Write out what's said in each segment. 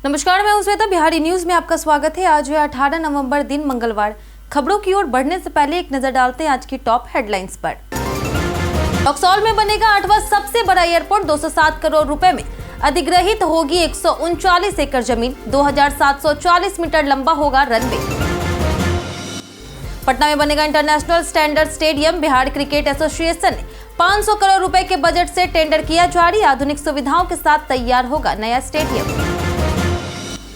नमस्कार, मैं हूं श्वेता। बिहारी न्यूज में आपका स्वागत है। आज है 18 नवंबर, दिन मंगलवार। खबरों की ओर बढ़ने से पहले एक नजर डालते हैं आज की टॉप हेडलाइंस पर। रक्सौल में बनेगा 8वां सबसे बड़ा एयरपोर्ट। 207 करोड़ रुपए में अधिग्रहित होगी 139 एकड़ जमीन। 2740 मीटर लंबा होगा रनवे। पटना में बनेगा international standard stadium. Bihar cricket association ने 500 करोड़ रुपए के बजट से टेंडर किया जारी। आधुनिक सुविधाओं के साथ तैयार होगा नया स्टेडियम।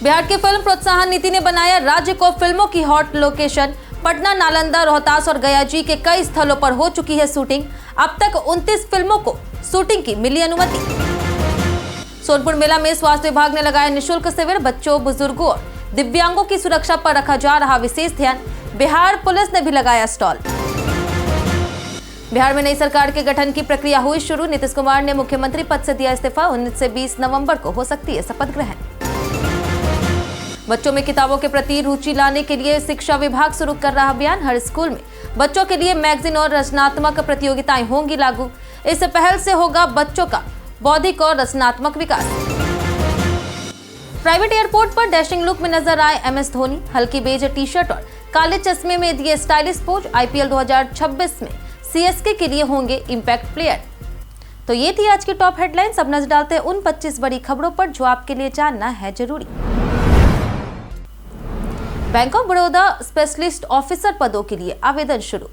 बिहार की फिल्म प्रोत्साहन नीति ने बनाया राज्य को फिल्मों की हॉट लोकेशन। पटना, नालंदा, रोहतास और गया जी के कई स्थलों पर हो चुकी है शूटिंग। अब तक 29 फिल्मों को शूटिंग की मिली अनुमति। सोनपुर मेला में स्वास्थ्य विभाग ने लगाया निःशुल्क शिविर। बच्चों, बुजुर्गों और दिव्यांगों की सुरक्षा पर रखा जा रहा विशेष ध्यान। बिहार पुलिस ने भी लगाया स्टॉल। बिहार में नई सरकार के गठन की प्रक्रिया हुई शुरू। नीतीश कुमार ने मुख्यमंत्री पद से दिया इस्तीफा। 19 से 20 नवंबर को हो सकती है शपथ ग्रहण। बच्चों में किताबों के प्रति रुचि लाने के लिए शिक्षा विभाग शुरू कर रहा अभियान। हर स्कूल में बच्चों के लिए मैगजीन और रचनात्मक प्रतियोगिताएं होंगी लागू। इस पहल से होगा बच्चों का बौद्धिक और रचनात्मक विकास। प्राइवेट एयरपोर्ट पर डैशिंग लुक में नजर आए MS धोनी। हल्की बेज टी शर्ट और काले चश्मे में दिए स्टाइलिश पोज। IPL 2026 में CSK के लिए होंगे इंपैक्ट प्लेयर। तो ये थी आज की टॉप हेडलाइंस। अब नजर डालते हैं उन 25 बड़ी खबरों पर जो आपके लिए जानना है जरूरी। Bank of Baroda specialist officer पदों के लिए आवेदन शुरू।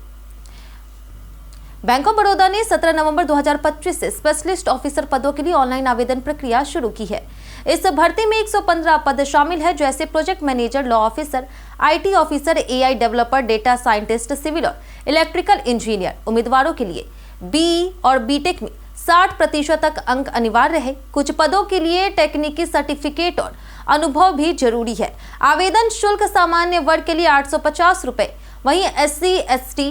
बैंक ऑफ बड़ौदा ने 17 नवंबर 2025 से स्पेशलिस्ट ऑफिसर पदों के लिए ऑनलाइन आवेदन प्रक्रिया शुरू की है। इस भर्ती में 115 पद शामिल है, जैसे project manager, law officer, IT officer, AI developer, data scientist, civil और इलेक्ट्रिकल इंजीनियर। उम्मीदवारों के लिए BE और BTech में 60% तक अंक अनिवार्य है। कुछ पदों के लिए टेक्निकल सर्टिफिकेट और अनुभव भी जरूरी है। आवेदन शुल्क सामान्य वर्ग के लिए 850 रुपए, वहीं SC, ST,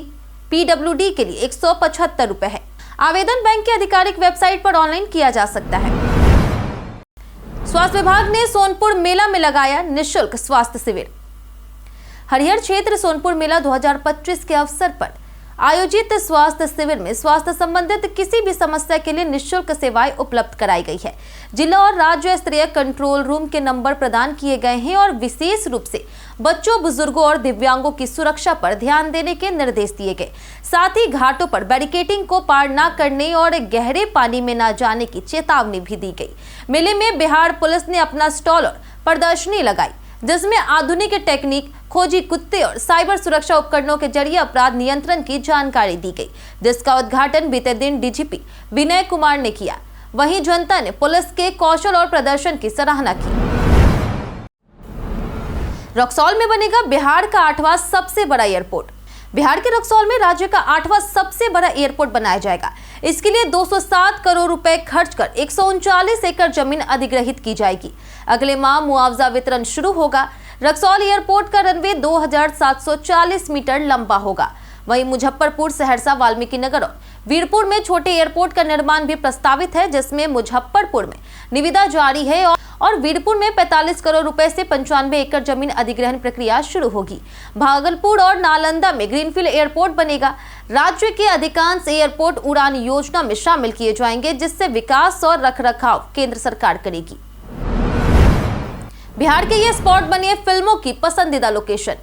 PWD के लिए 175 रुपए है। आवेदन बैंक की आधिकारिक वेबसाइट पर ऑनलाइन किया जा सकता है। स्वास्थ्य विभाग ने सोनपुर मेला में लगाया निःशुल्क स्वास्थ्य शिविर। हरिहर क्षेत्र सोनपुर मेला 2025 के अवसर पर आयोजित स्वास्थ्य शिविर में स्वास्थ्य संबंधित किसी भी समस्या के लिए निःशुल्क सेवाएं उपलब्ध कराई गई है। जिला और राज्य स्तरीय कंट्रोल रूम के नंबर प्रदान किए गए हैं और विशेष रूप से बच्चों, बुजुर्गों और दिव्यांगों की सुरक्षा पर ध्यान देने के निर्देश दिए गए। साथ ही घाटों पर बैरिकेडिंग को पार न करने और गहरे पानी में न जाने की चेतावनी भी दी गई। मेले में बिहार पुलिस ने अपना स्टॉल और प्रदर्शनी लगाई, जिसमें आधुनिक टेक्निक, खोजी कुत्ते और साइबर सुरक्षा उपकरणों के जरिए अपराध नियंत्रण की जानकारी दी गई, जिसका उद्घाटन बीते दिन DGP विनय कुमार ने किया। वहीं जनता ने पुलिस के कौशल और प्रदर्शन की सराहना की। रक्सौल में बनेगा बिहार का 8वां सबसे बड़ा एयरपोर्ट। बिहार के रक्सौल में राज्य का 8वां सबसे बड़ा एयरपोर्ट बनाया जाएगा। इसके लिए 207 करोड़ रुपए खर्च कर 139 एकड़ जमीन अधिग्रहित की जाएगी। अगले माह मुआवजा वितरण शुरू होगा। रक्सौल एयरपोर्ट का रनवे 2740 मीटर लंबा होगा। वहीं मुजफ्फरपुर, सहरसा, वाल्मीकि नगर और वीरपुर में छोटे एयरपोर्ट का निर्माण भी प्रस्तावित है, जिसमें मुजफ्फरपुर में निविदा जारी है और वीरपुर में 45 करोड़ रुपए से 95 एकड़ जमीन अधिग्रहण प्रक्रिया शुरू होगी। भागलपुर और नालंदा में ग्रीनफील्ड एयरपोर्ट बनेगा। राज्य के अधिकांश एयरपोर्ट उड़ान योजना में शामिल किए जाएंगे, जिससे विकास और रखरखाव केंद्र सरकार करेगी। बिहार के ये स्पॉट बने फिल्मों की पसंदीदा लोकेशन।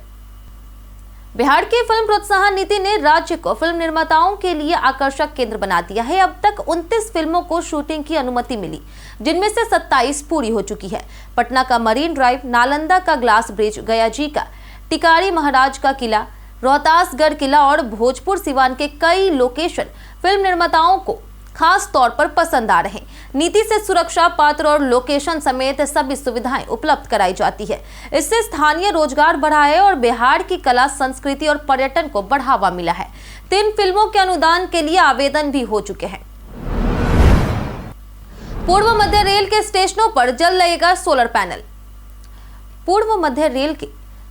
बिहार की फिल्म प्रोत्साहन नीति ने राज्य को फिल्म निर्माताओं के लिए आकर्षक केंद्र बना दिया है। अब तक 29 फिल्मों को शूटिंग की अनुमति मिली, जिनमें से 27 पूरी हो चुकी है। पटना का मरीन ड्राइव, नालंदा का ग्लास ब्रिज, गया जी का टिकारी महाराज का किला, रोहतासगढ़ किला और भोजपुर सिवान के कई लोकेशन फिल्म निर्माताओं को खास तौर पर पसंद आ रहे हैं। नीति से सुरक्षा, पात्र और लोकेशन समेत सभी सुविधाएं उपलब्ध कराई जाती है। इससे स्थानीय रोजगार बढ़ा है और बिहार की कला, संस्कृति और पर्यटन को बढ़ावा मिला है। 3 फिल्मों के अनुदान के लिए आवेदन भी हो चुके हैं। पूर्व मध्य रेल के स्टेशनों पर जल्द लगेगा सोलर पैनल। पूर्व मध्य रेल के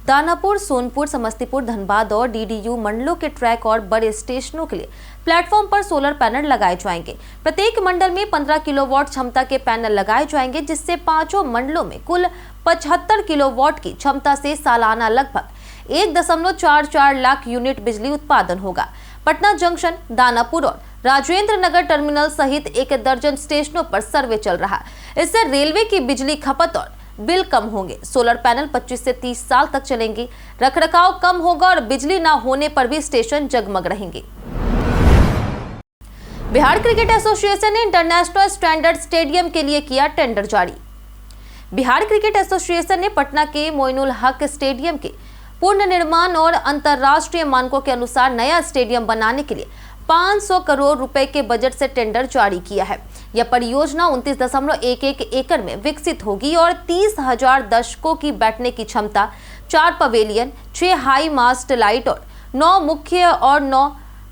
दानापुर, सोनपुर, समस्तीपुर, धनबाद और DDU मंडलों के ट्रैक और बड़े स्टेशनों के लिए प्लेटफॉर्म पर सोलर पैनल लगाए जाएंगे। प्रत्येक मंडल में 15 किलोवाट क्षमता के पैनल लगाए जाएंगे, जिससे 5 मंडलों में कुल 75 किलोवाट की क्षमता से सालाना लगभग 1.44 लाख यूनिट बिजली उत्पादन होगा। पटना जंक्शन, दानापुर और राजेंद्र नगर टर्मिनल सहित 1 दर्जन स्टेशनों पर सर्वे चल रहा है। इससे रेलवे की बिजली खपत और बिल कम होंगे। सोलर पैनल 25 से 30 साल तक चलेंगे। रखरखाव कम होगा और बिजली ना होने पर भी स्टेशन जगमग रहेंगे। बिहार क्रिकेट एसोसिएशन ने इंटरनेशनल स्टैंडर्ड स्टेडियम के लिए किया टेंडर जारी। बिहार क्रिकेट एसोसिएशन ने पटना के मोइनुल हक स्टेडियम के पुनर्निर्माण और अंतर्राष्ट्रीय मानकों के अनुसार नया स्टेडियम बनाने के लिए 500 करोड़ रुपए के बजट से टेंडर जारी किया है। यह परियोजना 29.11 एकड़ में विकसित होगी और 30,000 दर्शकों की बैठने की क्षमता, 4 पवेलियन, 6 हाई मास्ट लाइट और 9 मुख्य और 9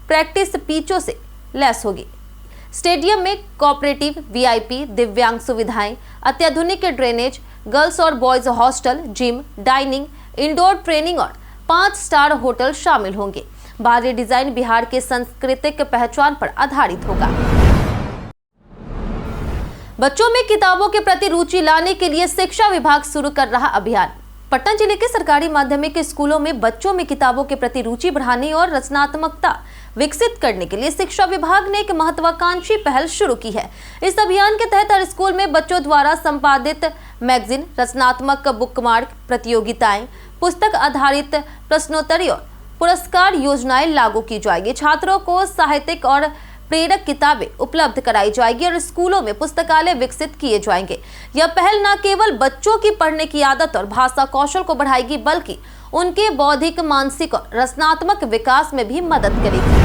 प्रैक्टिस पिचों से लैस होगी। स्टेडियम में कोऑपरेटिव, वीआईपी, दिव्यांग सुविधाएं, अत्याधुनिक ड्रेनेज, गर्ल्स और boys hostel, gym, dining, indoor training और 5 स्टार होटल शामिल होंगे। बाहरी डिजाइन बिहार के सांस्कृतिक पहचान पर आधारित होगा। बच्चों में किताबों के प्रति रुचि लाने के लिए शिक्षा विभाग शुरू कर रहा अभियान। पटना जिले के सरकारी माध्यमिक स्कूलों में बच्चों में किताबों के प्रति रुचि बढ़ाने और रचनात्मकता विकसित करने के लिए शिक्षा विभाग ने एक महत्वाकांक्षी पहल शुरू की है। इस अभियान के तहत हर स्कूल में बच्चों द्वारा संपादित मैगजीन, रचनात्मक बुकमार्क प्रतियोगिताएं, पुस्तक आधारित प्रश्नोत्तरी और पुरस्कार योजनाएं लागू की जाएगी। छात्रों को साहित्यिक और प्रेरक किताबें उपलब्ध कराई जाएगी और स्कूलों में पुस्तकालय विकसित किए जाएंगे। यह पहल न केवल बच्चों की पढ़ने की आदत और भाषा कौशल को बढ़ाएगी, बल्कि उनके बौद्धिक, मानसिक और रचनात्मक विकास में भी मदद करेगी।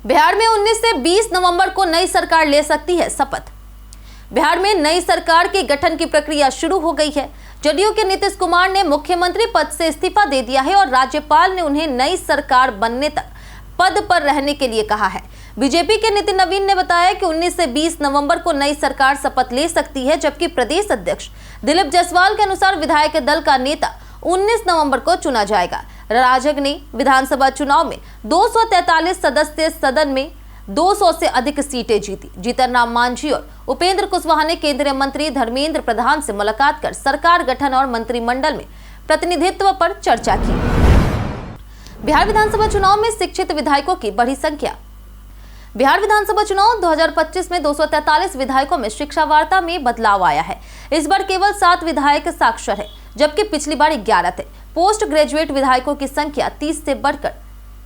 बिहार में 19 से 20 नवंबर को नई सरकार ले सकती है शपथ। बिहार में नई सरकार के गठन की प्रक्रिया शुरू हो गई है। जदयू के नीतीश कुमार ने मुख्यमंत्री पद से इस्तीफा दे दिया है और राज्यपाल ने उन्हें नई सरकार बनने तक पद पर रहने के लिए कहा है। बीजेपी के नितिन नवीन ने बताया कि 19 से 20 नवंबर को नई सरकार शपथ ले सकती है, जबकि प्रदेश अध्यक्ष दिलीप जायसवाल के अनुसार विधायक दल का नेता 19 नवंबर को चुना जाएगा। राजग ने विधानसभा चुनाव में 243 सदस्य सदन में 200 से अधिक सीटें जीती। जीतन राम मांझी और उपेंद्र कुशवाहा ने केंद्रीय मंत्री धर्मेंद्र प्रधान से मुलाकात कर सरकार गठन और मंत्रिमंडल में प्रतिनिधित्व पर चर्चा की। बिहार विधानसभा चुनाव में शिक्षित विधायकों की बढ़ी संख्या। बिहार विधानसभा चुनाव 2025 में 243 विधायकों में शिक्षा वार्ता में बदलाव आया है। इस बार केवल 7 विधायक साक्षर है, जबकि पिछली बार 11 थे। पोस्ट ग्रेजुएट विधायकों की संख्या 30 से बढ़कर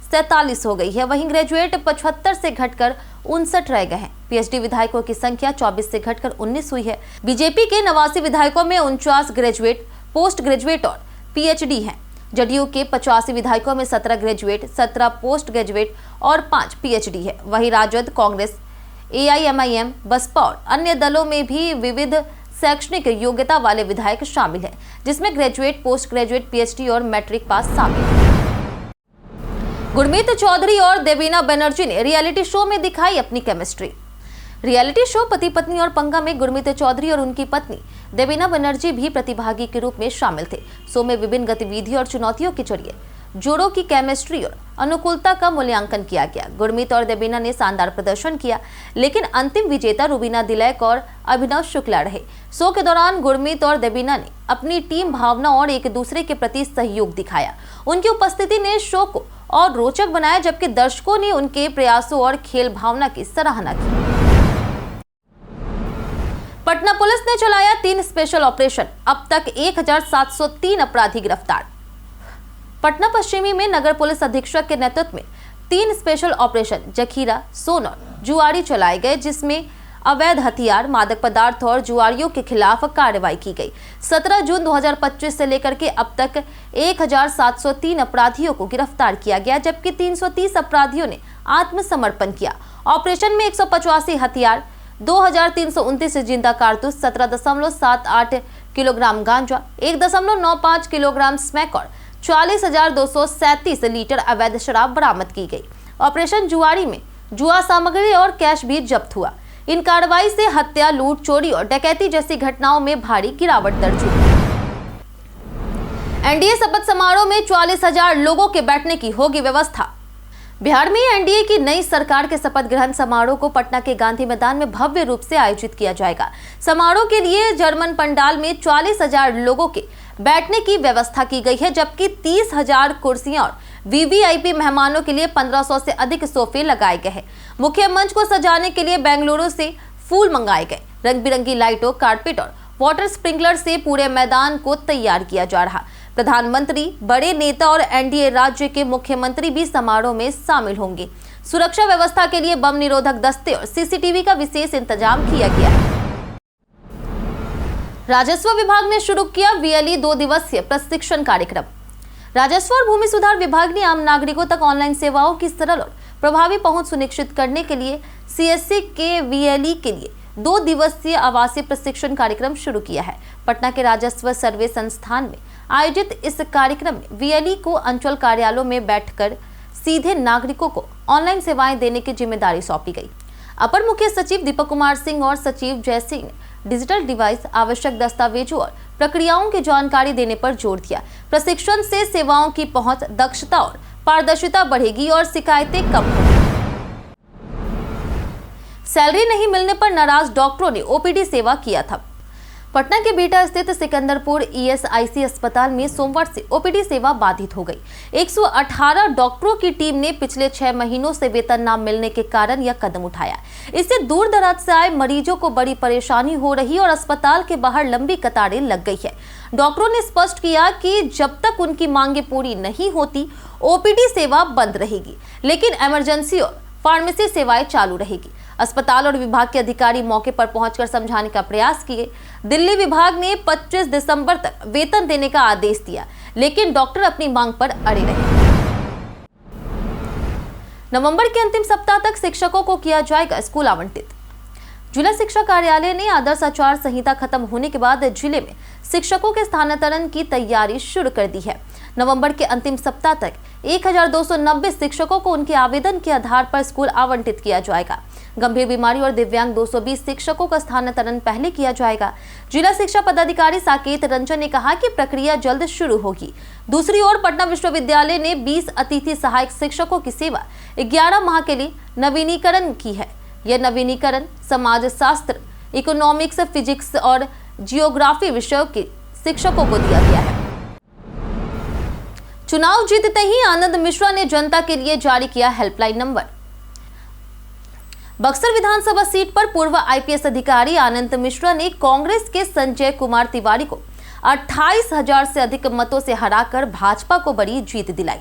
47 हो गई है। वहीं ग्रेजुएट 75 से घटकर 59 रह गए हैं। पीएचडी विधायकों की संख्या 24 से घटकर 19 हुई है। बीजेपी के 89 विधायकों में 49 ग्रेजुएट, पोस्ट ग्रेजुएट और पीएचडी हैं। जदयू के 85 विधायकों में 17 ग्रेजुएट, 17 पोस्ट ग्रेजुएट और 5 पीएचडी है। वहीं राजद, कांग्रेस, एआईएमआईएम, बसपा और अन्य दलों में भी विविध शैक्षणिक योग्यता वाले विधायक शामिल हैं, जिसमें ग्रेजुएट, पोस्ट ग्रेजुएट, पीएचडी और मैट्रिक पास शामिल हैं। गुरमीत चौधरी और देवीना बनर्जी ने रियलिटी शो में दिखाई अपनी केमिस्ट्री। रियलिटी शो पति पत्नी और पंगा में गुरमीत चौधरी और उनकी पत्नी देवीना बनर्जी भी प्रतिभागी के रूप में शामिल थे। शो में विभिन्न गतिविधियों और चुनौतियों के जरिए जोड़ों की केमिस्ट्री और अनुकूलता का मूल्यांकन किया गया। गुरमीत और देवीना ने शानदार प्रदर्शन किया, लेकिन अंतिम विजेता रुबीना दिलैक और अभिनव शुक्ला रहे। शो के दौरान गुरमीत और देवीना ने अपनी टीम भावना और एक दूसरे के प्रति सहयोग दिखाया। उनकी उपस्थिति ने शो को और रोचक बनाया, जबकि दर्शकों ने उनके प्रयासों और खेल भावना की सराहना की। पटना पुलिस ने चलाया 3 स्पेशल ऑपरेशन, अब तक 1703 अपराधी गिरफ्तार। पटना पश्चिमी में नगर पुलिस अधीक्षक के नेतृत्व में 3 स्पेशल ऑपरेशन जखीरा, सोन और जुआरी चलाए गए, जिसमें अवैध हथियार, मादक पदार्थ और जुआरियों के खिलाफ कार्रवाई की गई। 17 जून 2025 से लेकर के अब तक 1703 अपराधियों को गिरफ्तार किया गया, जबकि 330 अपराधियों ने आत्मसमर्पण किया। ऑपरेशन में 185 हथियार, 2329 जिंदा कारतूस, 17.78 किलोग्राम गांजा, 1.95 किलोग्राम स्मैक और 40,237 लीटर अवैध शराब बरामद की गई। ऑपरेशन जुआरी में जुआ सामग्री और कैश भी जब्त हुआ। इन कार्रवाई से हत्या, लूट, चोरी और डकैती जैसी घटनाओं में भारी गिरावट दर्ज हुई। एनडीए शपथ समारोह में 44,000 लोगों के बैठने की होगी व्यवस्था। बिहार में एनडीए की नई सरकार के शपथ ग्रहण समारोह को पटना के गांधी मैदान में भव्य रूप से आयोजित किया जाएगा। समारोह के लिए जर्मन पंडाल में 44,000 लोगों के बैठने की व्यवस्था की गई है, जबकि 30,000 कुर्सियां और वीवीआईपी मेहमानों के लिए 1500 से अधिक सोफे लगाए गए हैं। मुख्य मंच को सजाने के लिए बेंगलुरु से फूल मंगाए गए। रंग बिरंगी लाइटों, कारपेट और वाटर स्प्रिंकलर से पूरे मैदान को तैयार किया जा रहा। प्रधानमंत्री, बड़े नेता और एनडीए राज्य के मुख्यमंत्री भी समारोह में शामिल होंगे। सुरक्षा व्यवस्था के लिए बम निरोधक दस्ते और सीसीटीवी का विशेष इंतजाम किया गया है। राजस्व विभाग ने शुरू किया वीएलई 2 दिवसीय प्रशिक्षण कार्यक्रम। राजस्व और भूमि सुधार विभाग ने आम नागरिकों तक ऑनलाइन सेवाओं की सरल और प्रभावी पहुंच सुनिश्चित करने के लिए सीएससी के वीएलई के लिए 2 दिवसीय आवासीय प्रशिक्षण कार्यक्रम शुरू किया है। पटना के राजस्व सर्वे संस्थान में आयोजित इस कार्यक्रम में वीएलई को अंचल कार्यालयों में बैठकर सीधे नागरिकों को ऑनलाइन सेवाएं देने की जिम्मेदारी सौंपी गई। अपर मुख्य सचिव दीपक कुमार सिंह और सचिव जय सिंह ने डिजिटल डिवाइस, आवश्यक दस्तावेजों और प्रक्रियाओं की जानकारी देने पर जोर दिया। प्रशिक्षण से सेवाओं की पहुंच, दक्षता और पारदर्शिता बढ़ेगी और शिकायतें कम होंगी। सैलरी नहीं मिलने पर नाराज डॉक्टरों ने ओपीडी सेवा किया था। पटना के बिहटा स्थित सिकंदरपुर ईएसआईसी अस्पताल में सोमवार से ओपीडी सेवा बाधित हो गई। 118 डॉक्टरों की टीम ने पिछले 6 महीनों से वेतन न मिलने के कारण यह कदम उठाया। इससे दूर दराज से आए मरीजों को बड़ी परेशानी हो रही और अस्पताल के बाहर लंबी कतारें लग गई है। डॉक्टरों ने स्पष्ट किया कि जब तक उनकी मांगे पूरी नहीं होती ओपीडी सेवा बंद रहेगी, लेकिन इमरजेंसी और फार्मेसी सेवाएं चालू रहेगी। अस्पताल और विभाग के अधिकारी मौके पर पहुंचकर समझाने का प्रयास किए। दिल्ली विभाग ने 25 दिसंबर तक वेतन देने का आदेश दिया, लेकिन डॉक्टर अपनी मांग पर अड़े रहे। नवंबर के अंतिम सप्ताह तक शिक्षकों को किया जाएगा स्कूल आवंटित। जिला शिक्षा कार्यालय ने आदर्श आचार संहिता खत्म होने के बाद जिले में शिक्षकों के स्थानांतरण की तैयारी शुरू कर दी है। नवंबर के अंतिम सप्ताह तक 1290 शिक्षकों को उनके आवेदन के आधार पर स्कूल आवंटित किया जाएगा। गंभीर बीमारी और दिव्यांग 220 शिक्षकों का स्थानांतरण पहले किया जाएगा। जिला शिक्षा पदाधिकारी साकेत रंजन ने कहा कि प्रक्रिया जल्द शुरू होगी। दूसरी ओर पटना विश्वविद्यालय ने 20 अतिथि सहायक शिक्षकों की सेवा 11 माह के लिए नवीनीकरण की है। यह नवीनीकरण समाज शास्त्र, इकोनॉमिक्स, फिजिक्स और जियोग्राफी विषयों के शिक्षकों को दिया गया है। चुनाव जीतते ही आनंद मिश्रा ने जनता के लिए जारी किया हेल्पलाइन नंबर। बक्सर विधानसभा सीट पर पूर्व आईपीएस अधिकारी आनंद मिश्रा ने कांग्रेस के संजय कुमार तिवारी को 28,000 से अधिक मतों से हराकर भाजपा को बड़ी जीत दिलाई।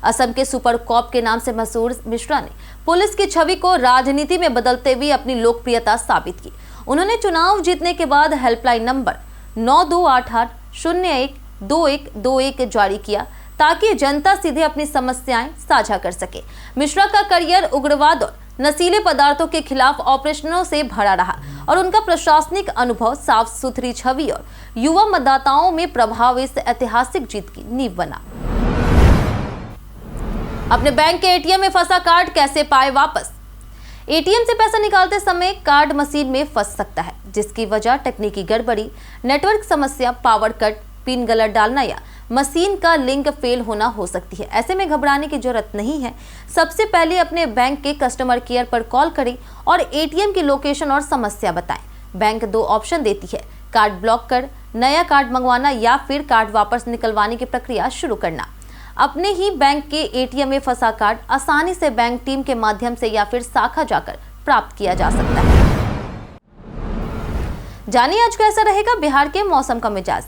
असम के सुपर कॉप के नाम से मशहूर मिश्रा ने पुलिस की छवि को राजनीति में बदलते हुए अपनी लोकप्रियता साबित की। उन्होंने चुनाव जीतने के बाद हेल्पलाइन नंबर 9288012121 जारी किया ताकि जनता सीधे अपनी समस्याएं साझा कर सके। मिश्रा का करियर उग्रवाद और नशीले पदार्थों के खिलाफ ऑपरेशनों से भरा रहा और उनका प्रशासनिक अनुभव, साफ सुथरी छवि और युवा मतदाताओं में प्रभाव इस ऐतिहासिक जीत की नींव बना। अपने बैंक के एटीएम में फंसा कार्ड कैसे पाए वापस। एटीएम से पैसा निकालते समय कार्ड मशीन में फंस सकता है, जिसकी वजह तकनीकी गड़बड़ी, नेटवर्क समस्या, पावर कट, पिन गलत डालना या मशीन का लिंक फेल होना हो सकती है। ऐसे में घबराने की जरूरत नहीं है। सबसे पहले अपने बैंक के कस्टमर केयर पर कॉल करें और एटीएम की लोकेशन और समस्या बताएं। बैंक 2 ऑप्शन देती है, कार्ड ब्लॉक कर नया कार्ड मंगवाना या फिर कार्ड वापस निकलवाने की प्रक्रिया शुरू करना। अपने ही बैंक के एटीएम में फंसा कार्ड आसानी से बैंक टीम के माध्यम से या फिर शाखा जाकर प्राप्त किया जा सकता है। जानिए आज कैसा रहेगा बिहार के मौसम का मिजाज।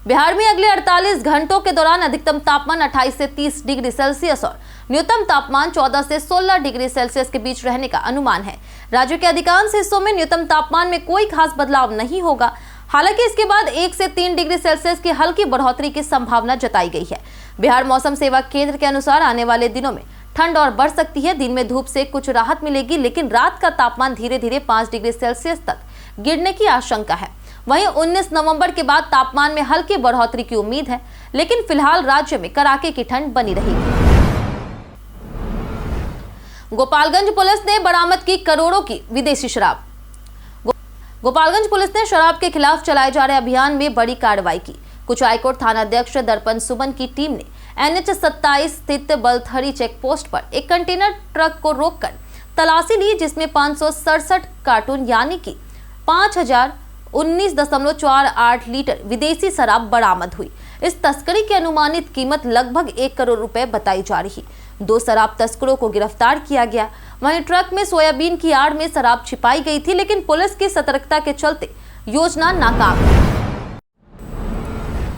बिहार में अगले 48 घंटों के दौरान अधिकतम तापमान 28 से 30 डिग्री सेल्सियस और न्यूनतम तापमान 14 से 16 डिग्री सेल्सियस के बीच रहने का अनुमान है। राज्य के अधिकांश हिस्सों में न्यूनतम तापमान में कोई खास बदलाव नहीं होगा। हालांकि इसके बाद 1 से 3 डिग्री सेल्सियस की हल्की बढ़ोतरी की संभावना जताई गई है। बिहार मौसम सेवा केंद्र के अनुसार आने वाले दिनों में ठंड और बढ़ सकती है। दिन में धूप से कुछ राहत मिलेगी, लेकिन रात का तापमान धीरे धीरे 5 डिग्री सेल्सियस तक गिरने की आशंका है। वहीं 19 नवंबर के बाद तापमान में हल्की बढ़ोतरी की उम्मीद है, लेकिन फिलहाल राज्य में कड़ाके की ठंड बनी रहेगी। गोपालगंज पुलिस ने बरामद की करोड़ों की विदेशी शराब। गोपालगंज पुलिस ने शराब के खिलाफ चलाए जा रहे अभियान में बड़ी कार्रवाई की। कुछ हाईकोर्ट थानाध्यक्ष दर्पण सुमन की टीम ने NH 27 स्थित बलथरी चेक पोस्ट पर एक कंटेनर ट्रक को रोककर तलाशी ली, जिसमें 567 कार्टून यानी कि 5019.48 लीटर विदेशी शराब बरामद हुई। इस तस्करी की अनुमानित कीमत लगभग 1 करोड़ रुपए बताई जा रही। 2 शराब तस्करों को गिरफ्तार किया गया। वहीं ट्रक में सोयाबीन की आड़ में शराब छिपाई गई थी, लेकिन पुलिस की सतर्कता के चलते योजना नाकाम।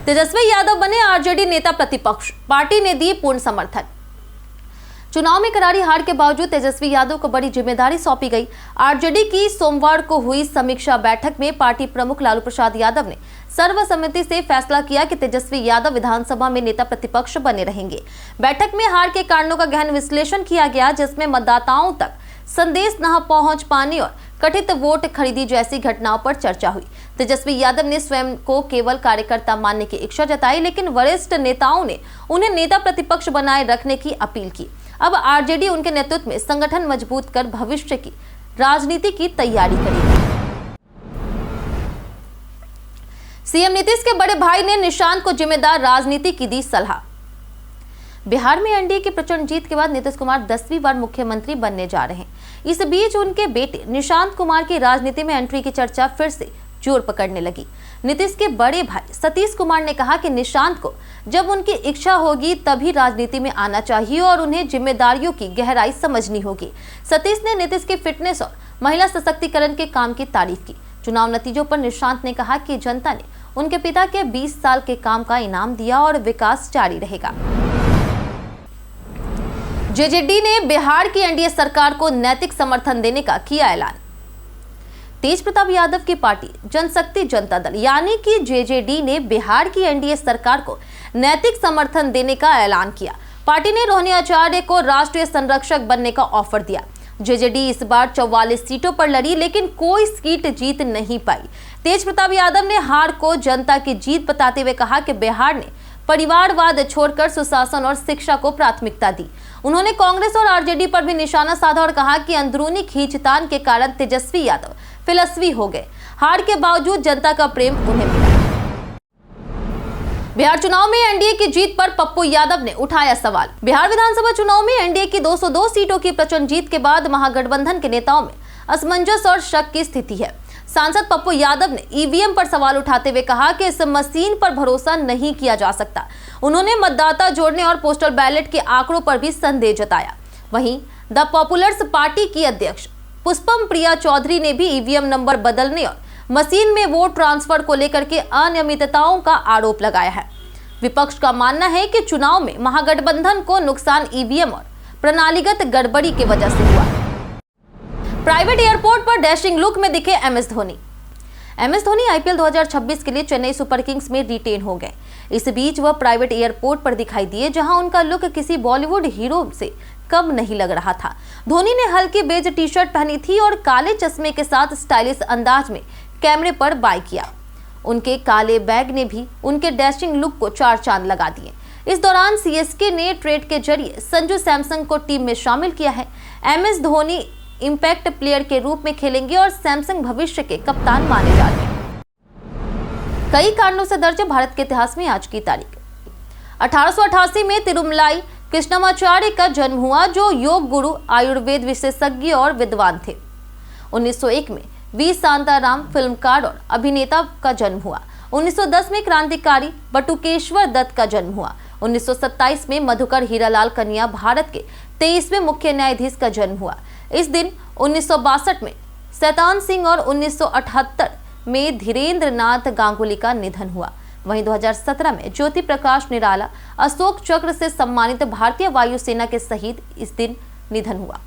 तेजस्वी यादव बने आरजेडी नेता प्रतिपक्ष, पार्टी ने दी पूर्ण समर्थन। चुनाव में करारी हार के बावजूद तेजस्वी यादव को बड़ी जिम्मेदारी सौंपी गई। आरजेडी की सोमवार को हुई समीक्षा बैठक में पार्टी प्रमुख लालू प्रसाद यादव ने सर्वसम्मति से फैसला किया कि तेजस्वी यादव विधानसभा में नेता प्रतिपक्ष बने रहेंगे। बैठक में हार के कारणों का गहन विश्लेषण किया गया, जिसमें मतदाताओं तक संदेश न पहुंच पाने और कथित वोट खरीदी जैसी घटनाओं पर चर्चा हुई। तेजस्वी यादव ने स्वयं को केवल कार्यकर्ता मानने की इच्छा जताई, लेकिन वरिष्ठ नेताओं ने उन्हें नेता प्रतिपक्ष बनाए रखने की अपील की। अब आरजेडी उनके नेतृत्व में संगठन मजबूत कर भविष्य की राजनीति की तैयारी करेगी। सीएम नीतीश के बड़े भाई ने निशांत को जिम्मेदार राजनीति की दी सलाह। बिहार में एनडीए की प्रचंड जीत के बाद नीतीश कुमार 10वीं बार मुख्यमंत्री बनने जा रहे हैं। इस बीच उनके बेटे निशांत कुमार की राजनीति में एंट्री की चर्चा फिर से जोर पकड़ने लगी। नीतीश के बड़े भाई सतीश कुमार ने कहा कि निशांत को जब उनकी इच्छा होगी तभी राजनीति में आना चाहिए और उन्हें जिम्मेदारियों की गहराई समझनी होगी। सतीश ने नीतीश की फिटनेस और महिला सशक्तिकरण के काम की तारीफ की। चुनाव नतीजों पर निशांत ने कहा कि जनता ने उनके पिता के 20 साल के काम का इनाम दिया और विकास जारी रहेगा। जेजेडी ने बिहार की एनडीए सरकार को नैतिक समर्थन देने का किया ऐलान। तेज प्रताप यादव की पार्टी जनशक्ति जनता दल यानी कि जेजेडी ने बिहार की एनडीए सरकार को नैतिक समर्थन देने का ऐलान किया। पार्टी ने रोहिणी आचार्य को राष्ट्रीय संरक्षक बनने का ऑफर दिया। जेजेडी इस बार 44 सीटों पर लड़ी, लेकिन कोई सीट जीत नहीं पाई। तेज प्रताप यादव ने हार को जनता की जीत बताते हुए कहा कि बिहार ने परिवारवाद छोड़कर सुशासन और शिक्षा को प्राथमिकता दी। उन्होंने कांग्रेस और आरजेडी पर भी निशाना साधा और कहा कि अंदरूनी खींचतान के कारण तेजस्वी यादव फिलस्वी हो गए। हार के बावजूद जनता का प्रेम उन्हें मिला। बिहार चुनाव में एनडीए की जीत पर पप्पू यादव ने उठाया सवाल। बिहार विधानसभा चुनाव में एनडीए की 202 सीटों की प्रचंड जीत के बाद महागठबंधन के नेताओं में असमंजस और शक की स्थिति है। सांसद पप्पू यादव ने ईवीएम पर सवाल उठाते हुए कहा कि इस मशीन पर भरोसा नहीं किया जा सकता। उन्होंने मतदाता जोड़ने और पोस्टल बैलेट के आंकड़ों पर भी संदेह जताया। वहीं द पॉपुलर्स पार्टी की अध्यक्ष पुष्पम प्रिया चौधरी ने भी ईवीएम नंबर बदलने और मशीन में वोट ट्रांसफर को लेकर के अनियमितताओं का आरोप लगाया है। विपक्ष का मानना है कि चुनाव में महागठबंधन को नुकसान ईवीएम और प्रणालीगत गड़बड़ी की वजह से हुआ। प्राइवेट एयरपोर्ट पर डैशिंग लुक में दिखे MS Dhoni. MS Dhoni IPL 2026 के लिए चेन्नई सुपर किंग्स में रिटेन हो गए। इस बीच वह प्राइवेट एयरपोर्ट पर दिखाई दिए, जहां उनका लुक किसी बॉलीवुड हीरो से कम नहीं लग रहा था। धोनी ने हल्की बेज टी शर्ट पहनी थी और काले चश्मे के साथ स्टाइलिश अंदाज में कैमरे पर बाय किया। उनके काले बैग ने भी उनके डैशिंग लुक को 4 चांद लगा दिए। इस दौरान सीएसके ने ट्रेड के जरिए संजू सैमसन को टीम में शामिल किया है। एमएस धोनी इंपैक्ट प्लेयर के रूप में खेलेंगे और सैमसंग भविष्य के कप्तान माने जाते हैं। कई कारणों से दर्ज है भारत के इतिहास में आज की तारीख। 1888 में तिरुमलाई कृष्णमाचार्य का जन्म हुआ, जो योग गुरु, आयुर्वेद विशेषज्ञ और विद्वान थे। 1901 में वी शांताराम फिल्मकार और अभिनेता का जन्म हुआ। 1910 में क्रांतिकारी बटुकेश्वर दत्त का जन्म हुआ। 1927 में मधुकर हीरालाल कन्या भारत के 23वें मुख्य न्यायाधीश का जन्म हुआ। इस दिन 1962 में शैतान सिंह और 1978 में धीरेन्द्र नाथ गांगुली का निधन हुआ। वहीं 2017 में ज्योति प्रकाश निराला अशोक चक्र से सम्मानित भारतीय वायुसेना के शहीद इस दिन निधन हुआ।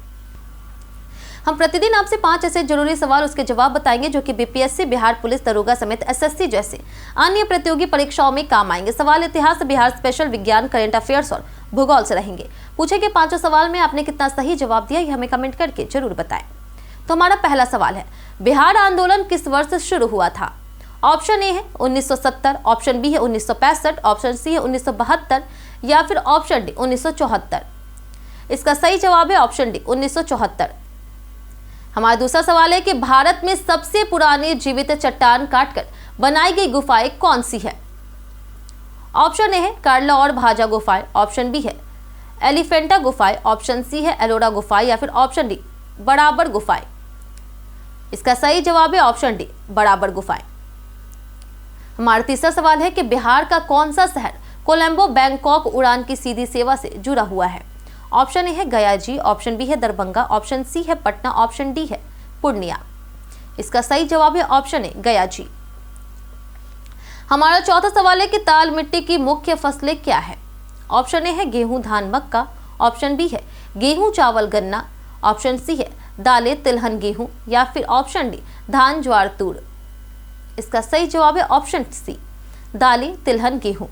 हम प्रतिदिन आपसे 5 ऐसे जरूरी सवाल उसके जवाब बताएंगे जो कि बीपीएससी, बिहार पुलिस, दरोगा समेत एसएससी जैसे अन्य प्रतियोगी परीक्षाओं में काम आएंगे। सवाल इतिहास, बिहार स्पेशल, विज्ञान, करंट अफेयर्स और भूगोल से रहेंगे। पूछे गए 5 सवाल में आपने कितना सही जवाब दिया, ये हमें कमेंट करके जरूर बताएं। तो हमारा पहला सवाल है, बिहार आंदोलन किस वर्ष शुरू हुआ था? ऑप्शन ए है 1970, ऑप्शन बी है 1965, ऑप्शन सी है 1972 या फिर ऑप्शन डी 1974। इसका सही जवाब है ऑप्शन डी 1974। हमारा दूसरा सवाल है कि भारत में सबसे पुरानी जीवित चट्टान काटकर बनाई गई गुफाएं कौन सी है? ऑप्शन ए है कार्ला और भाजा गुफाएं, ऑप्शन बी है एलिफेंटा गुफाएं, ऑप्शन सी है एलोरा गुफाएं या फिर ऑप्शन डी बराबर गुफाएं। इसका सही जवाब है ऑप्शन डी बराबर गुफाएं। हमारा तीसरा सवाल है कि बिहार का कौन सा शहर कोलंबो बैंकॉक उड़ान की सीधी सेवा से जुड़ा हुआ है? ऑप्शन ए है गया जी, ऑप्शन बी है दरभंगा, ऑप्शन सी है पटना, ऑप्शन डी है पूर्णिया। इसका सही जवाब है ऑप्शन ए गया जी। हमारा चौथा सवाल है कि ताल मिट्टी की मुख्य फसलें क्या है। ऑप्शन ए है गेहूं धान मक्का, ऑप्शन बी है गेहूं चावल गन्ना, ऑप्शन सी है दालें तिलहन गेहूं या फिर ऑप्शन डी धान ज्वार तूर। इसका सही जवाब है ऑप्शन सी दालें तिलहन गेहूं।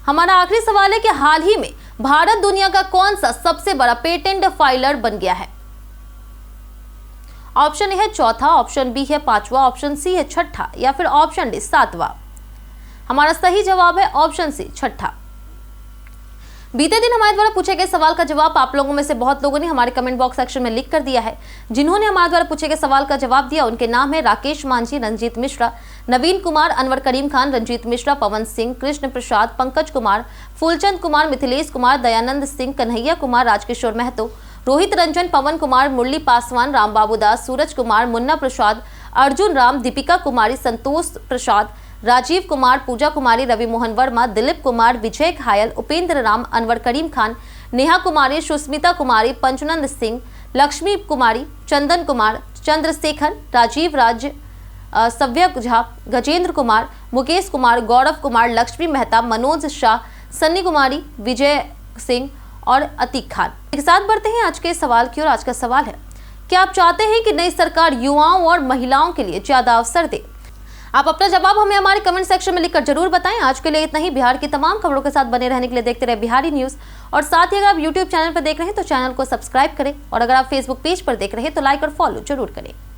हमारा आखिरी सवाल है कि हाल ही में भारत दुनिया का कौन सा सबसे बड़ा पेटेंट फाइलर बन गया है। ऑप्शन ए है चौथा, ऑप्शन बी है पांचवा, ऑप्शन सी है छठा या फिर ऑप्शन डी सातवां। हमारा सही जवाब है ऑप्शन सी छठा। बीते दिन हमारे द्वारा पूछे गए सवाल का जवाब आप लोगों में से बहुत लोगों ने हमारे कमेंट बॉक्स सेक्शन में लिख कर दिया है। जिन्होंने हमारे द्वारा पूछे गए सवाल का जवाब दिया उनके नाम है राकेश मांझी, रंजीत मिश्रा, नवीन कुमार, अनवर करीम खान, रंजीत मिश्रा, पवन सिंह, कृष्ण प्रसाद, पंकज कुमार, फूलचंद कुमार, मिथिलेश कुमार, दयानंद सिंह, कन्हैया कुमार, राजकिशोर महतो, रोहित रंजन, पवन कुमार, मुरली पासवान, रामबाबू दास, सूरज कुमार, मुन्ना प्रसाद, अर्जुन राम, दीपिका कुमारी, संतोष प्रसाद, राजीव कुमार, पूजा कुमारी, रवि मोहन वर्मा, दिलीप कुमार, विजय घायल, उपेंद्र राम, अनवर करीम खान, नेहा कुमारी, सुस्मिता कुमारी, पंचनंद सिंह, लक्ष्मी कुमारी, चंदन कुमार, चंद्रशेखर, राजीव राज, सव्य झा, गजेंद्र कुमार, मुकेश कुमार, गौरव कुमार, लक्ष्मी मेहता, मनोज शाह, सन्नी कुमारी, विजय सिंह और अतीक खान। एक साथ बढ़ते हैं आज के सवाल की ओर। आज का सवाल है, क्या आप चाहते हैं कि नई सरकार युवाओं और महिलाओं के लिए ज्यादा अवसर दे? आप अपना जवाब हमें हमारे कमेंट सेक्शन में लिखकर जरूर बताएं। आज के लिए इतना ही। बिहार की तमाम खबरों के साथ बने रहने के लिए देखते रहे बिहारी न्यूज। और साथ ही अगर आप यूट्यूब चैनल पर देख रहे हैं तो चैनल को सब्सक्राइब करें और अगर आप फेसबुक पेज पर देख रहे हैं तो लाइक और फॉलो जरूर करें।